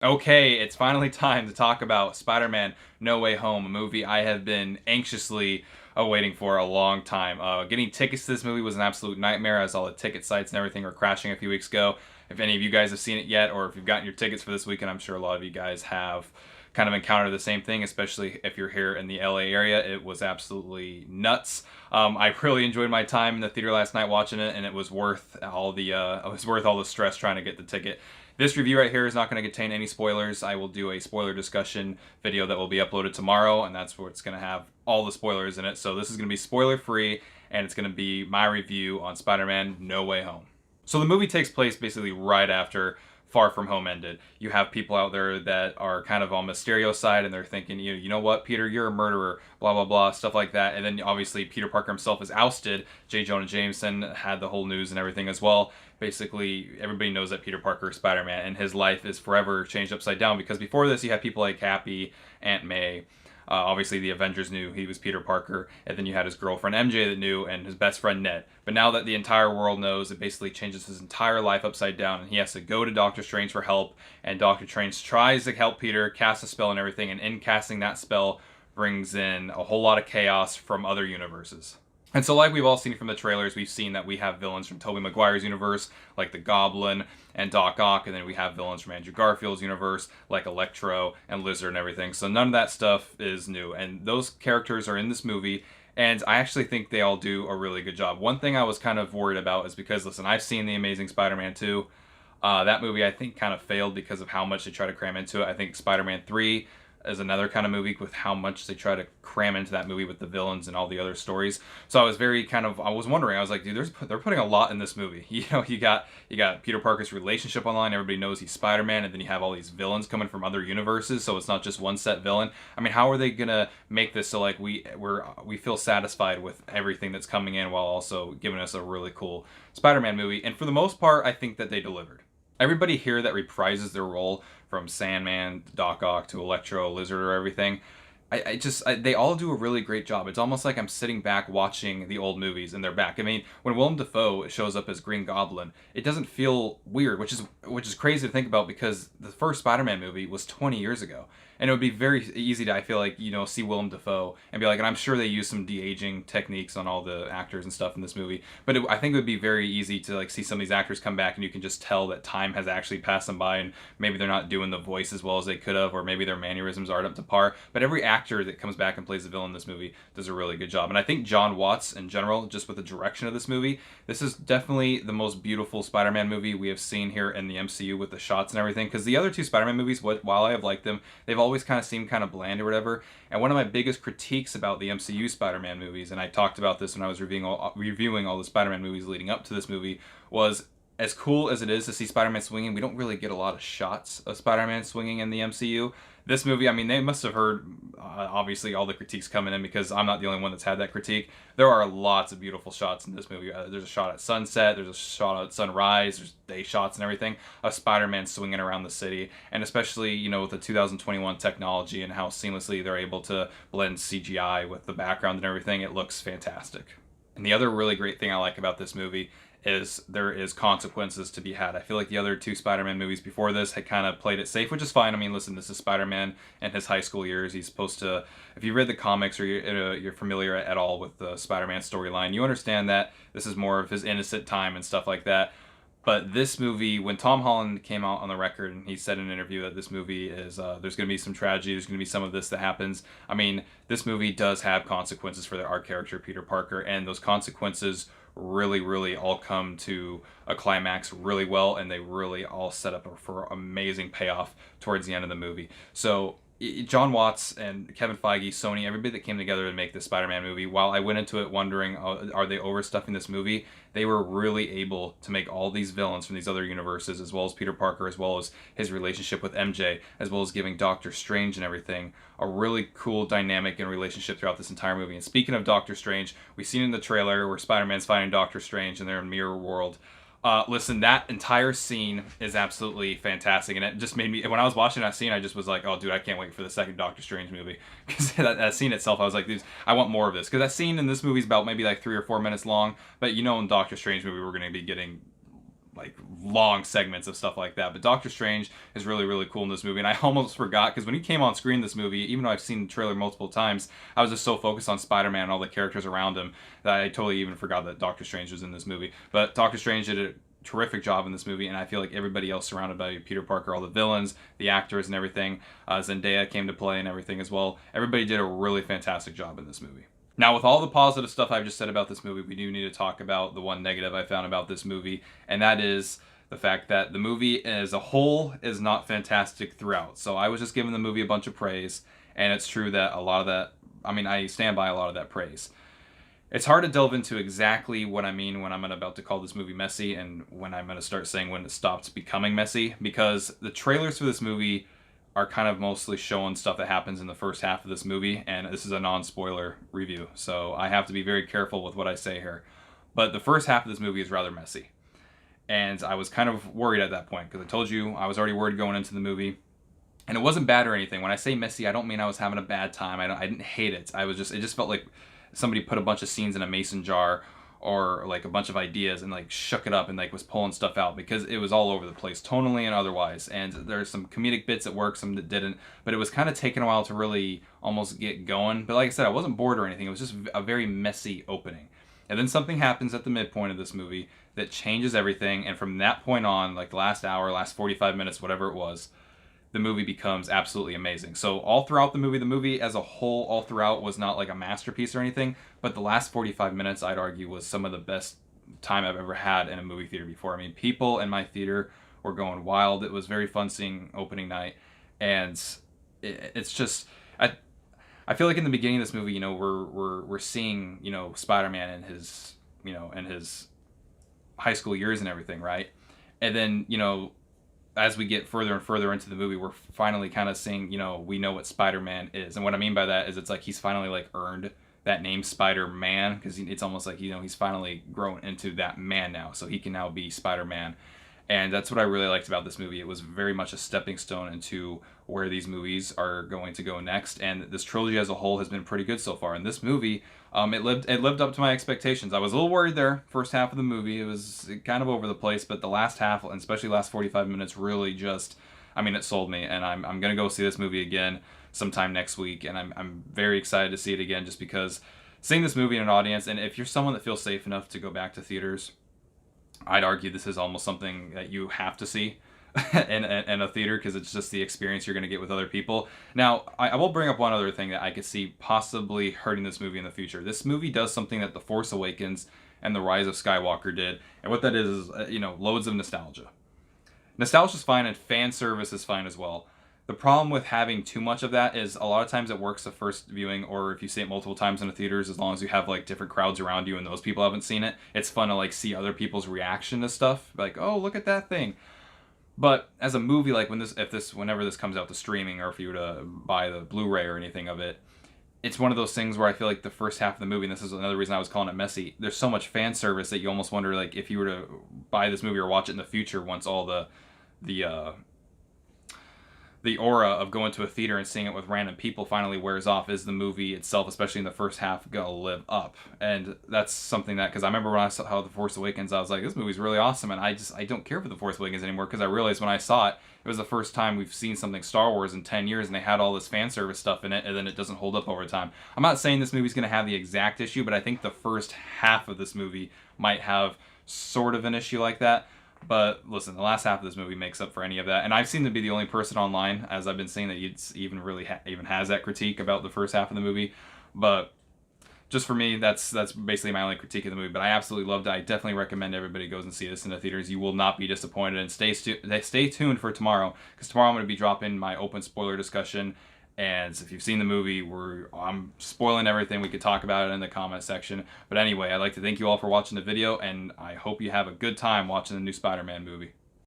Okay, it's finally time to talk about Spider-Man No Way Home, a movie I have been anxiously awaiting for a long time. Getting tickets to this movie was an absolute nightmare as all the ticket sites and everything were crashing a few weeks ago. If any of you guys have seen it yet, or if you've gotten your tickets for this weekend, I'm sure a lot of you guys have kind of encountered the same thing, especially if you're here in the LA area. It was absolutely nuts. I really enjoyed my time in the theater last night watching it, and it was worth all the stress trying to get the ticket. This review right here is not going to contain any spoilers. I will do a spoiler discussion video that will be uploaded tomorrow, and that's what's going to have all the spoilers in it. So this is going to be spoiler free, and it's going to be my review on Spider-Man No Way Home. So the movie takes place basically right after Far From Home ended. You have people out there that are kind of on Mysterio's side, and they're thinking, you know what, Peter, you're a murderer, blah, blah, blah, stuff like that. And then obviously Peter Parker himself is ousted. J. Jonah Jameson had the whole news and everything as well. Basically, everybody knows that Peter Parker is Spider-Man, and his life is forever changed upside down, because before this, you had people like Happy, Aunt May, obviously, the Avengers knew he was Peter Parker, and then you had his girlfriend MJ that knew, and his best friend Ned. But now that the entire world knows, it basically changes his entire life upside down, and he has to go to Doctor Strange for help, and Doctor Strange tries to help Peter, cast a spell and everything, and in casting that spell, brings in a whole lot of chaos from other universes. And so like we've all seen from the trailers, we've seen that we have villains from Tobey Maguire's universe, like the Goblin and Doc Ock, and then we have villains from Andrew Garfield's universe, like Electro and Lizard and everything. So none of that stuff is new, and those characters are in this movie, and I actually think they all do a really good job. One thing I was kind of worried about is because, listen, I've seen The Amazing Spider-Man 2. That movie, I think, kind of failed because of how much they try to cram into it. I think Spider-Man 3 is another kind of movie with how much they try to cram into that movie with the villains and all the other stories. So I was I was wondering, I was like, dude, they're putting a lot in this movie. You got Peter Parker's relationship online. Everybody knows he's Spider-Man, and then you have all these villains coming from other universes. So it's not just one set villain. I mean, how are they gonna make this so like we feel satisfied with everything that's coming in while also giving us a really cool Spider-Man movie? And for the most part, I think that they delivered. Everybody here that reprises their role, from Sandman, Doc Ock to Electro, Lizard, or everything, they all do a really great job. It's almost like I'm sitting back watching the old movies and they're back. I mean, when Willem Dafoe shows up as Green Goblin, it doesn't feel weird, which is crazy to think about, because the first Spider-Man movie was 20 years ago. And it would be very easy to, I feel like, see Willem Dafoe and be like, and I'm sure they use some de-aging techniques on all the actors and stuff in this movie, but I think it would be very easy to like see some of these actors come back and you can just tell that time has actually passed them by, and maybe they're not doing the voice as well as they could have, or maybe their mannerisms aren't up to par. But every actor that comes back and plays the villain in this movie does a really good job. And I think John Watts, in general, just with the direction of this movie, this is definitely the most beautiful Spider-Man movie we have seen here in the MCU with the shots and everything. Because the other two Spider-Man movies, while I have liked them, they've always kind of seemed kind of bland or whatever. And one of my biggest critiques about the MCU Spider-Man movies, and I talked about this when I was reviewing all the Spider-Man movies leading up to this movie, was as cool as it is to see Spider-Man swinging, we don't really get a lot of shots of Spider-Man swinging in the MCU. This movie, I mean, they must have heard, obviously, all the critiques coming in, because I'm not the only one that's had that critique. There are lots of beautiful shots in this movie. There's a shot at sunset, there's a shot at sunrise, there's day shots and everything of Spider-Man swinging around the city. And especially, with the 2021 technology and how seamlessly they're able to blend CGI with the background and everything, it looks fantastic. And the other really great thing I like about this movie is there is consequences to be had. I feel like the other two Spider-Man movies before this had kind of played it safe, which is fine. I mean, listen, this is Spider-Man in his high school years. He's supposed to, if you read the comics or you're familiar at all with the Spider-Man storyline, you understand that this is more of his innocent time and stuff like that. But this movie, when Tom Holland came out on the record and he said in an interview that this movie is, there's going to be some tragedy, there's going to be some of this that happens. I mean, this movie does have consequences for our character, Peter Parker, and those consequences really, really all come to a climax really well, and they really all set up for amazing payoff towards the end of the movie. So John Watts and Kevin Feige, Sony, everybody that came together to make this Spider-Man movie, while I went into it wondering, are they overstuffing this movie? They were really able to make all these villains from these other universes, as well as Peter Parker, as well as his relationship with MJ, as well as giving Doctor Strange and everything a really cool dynamic and relationship throughout this entire movie. And speaking of Doctor Strange, we've seen in the trailer where Spider-Man's finding Doctor Strange and they're in Mirror World. Listen, that entire scene is absolutely fantastic, and it just made me, when I was watching that scene, I just was like, oh dude, I can't wait for the second Doctor Strange movie, because that scene itself, I was like, dude, I want more of this, because that scene in this movie is about maybe like 3 or 4 minutes long, but in Doctor Strange movie, we're going to be getting like long segments of stuff like that. But Doctor Strange is really, really cool in this movie, and I almost forgot, because when he came on screen in this movie, even though I've seen the trailer multiple times, I was just so focused on Spider-Man and all the characters around him that I totally even forgot that Doctor Strange was in this movie. But Doctor Strange did a terrific job in this movie, and I feel like everybody else surrounded by Peter Parker, all the villains, the actors and everything, Zendaya came to play and everything as well. Everybody did a really fantastic job in this movie. Now, with all the positive stuff I've just said about this movie, we do need to talk about the one negative I found about this movie, and that is the fact that the movie as a whole is not fantastic throughout. So I was just giving the movie a bunch of praise, and it's true that a lot of that, I mean, I stand by a lot of that praise. It's hard to delve into exactly what I mean when I'm about to call this movie messy, and when I'm going to start saying when it stops becoming messy, because the trailers for this movie are kind of mostly showing stuff that happens in the first half of this movie, and this is a non-spoiler review, so I have to be very careful with what I say here. But the first half of this movie is rather messy, and I was kind of worried at that point, because I told you I was already worried going into the movie, and it wasn't bad or anything. When I say messy, I don't mean I was having a bad time. I didn't hate it. It just felt like somebody put a bunch of scenes in a mason jar, or like a bunch of ideas, and like shook it up and like was pulling stuff out, because it was all over the place tonally and otherwise. And there's some comedic bits that worked, some that didn't, but it was kind of taking a while to really almost get going. But like I said, I wasn't bored or anything. It was just a very messy opening, and then something happens at the midpoint of this movie that changes everything. And from that point on, like the last hour, last 45 minutes, whatever it was, the movie becomes absolutely amazing. So all throughout the movie as a whole, all throughout, was not like a masterpiece or anything, but the last 45 minutes, I'd argue, was some of the best time I've ever had in a movie theater before. I mean, people in my theater were going wild. It was very fun seeing opening night, and it's just, I feel like in the beginning of this movie, we're seeing, Spider-Man in his, in his high school years and everything, right? And then, as we get further and further into the movie, we're finally kind of seeing, we know what Spider-Man is. And what I mean by that is it's like he's finally like earned that name Spider-Man, because it's almost like, he's finally grown into that man now. So he can now be Spider-Man. And that's what I really liked about this movie. It was very much a stepping stone into where these movies are going to go next. And this trilogy as a whole has been pretty good so far. And this movie, it lived up to my expectations. I was a little worried there. First half of the movie, it was kind of over the place. But the last half, and especially last 45 minutes, really just, it sold me. And I'm going to go see this movie again sometime next week. And I'm very excited to see it again, just because seeing this movie in an audience, and if you're someone that feels safe enough to go back to theaters, I'd argue this is almost something that you have to see in a theater, because it's just the experience you're going to get with other people. Now, I will bring up one other thing that I could see possibly hurting this movie in the future. This movie does something that The Force Awakens and The Rise of Skywalker did, and what that is loads of nostalgia. Nostalgia's fine, and fan service is fine as well. The problem with having too much of that is a lot of times it works the first viewing, or if you see it multiple times in the theaters, as long as you have like different crowds around you and those people haven't seen it, it's fun to like see other people's reaction to stuff. Like, oh, look at that thing. But as a movie, like whenever this comes out to streaming, or if you were to buy the Blu-ray or anything of it, it's one of those things where I feel like the first half of the movie, and this is another reason I was calling it messy, there's so much fan service that you almost wonder, like, if you were to buy this movie or watch it in the future, once all the aura of going to a theater and seeing it with random people finally wears off, is the movie itself, especially in the first half, gonna live up? And that's something that, because I remember when I saw The Force Awakens, I was like, this movie's really awesome, and I don't care for The Force Awakens anymore, because I realized when I saw it, it was the first time we've seen something Star Wars in 10 years, and they had all this fan service stuff in it, and then it doesn't hold up over time. I'm not saying this movie's gonna have the exact issue, but I think the first half of this movie might have sort of an issue like that. But listen, the last half of this movie makes up for any of that, and I've seemed to be the only person online, as I've been seeing, that even really even has that critique about the first half of the movie. But just for me, that's basically my only critique of the movie. But I absolutely loved it. I definitely recommend everybody goes and see this in the theaters. You will not be disappointed, and stay tuned for tomorrow, because tomorrow I'm going to be dropping my open spoiler discussion. And if you've seen the movie, I'm spoiling everything. We could talk about it in the comment section. But anyway, I'd like to thank you all for watching the video, and I hope you have a good time watching the new Spider-Man movie.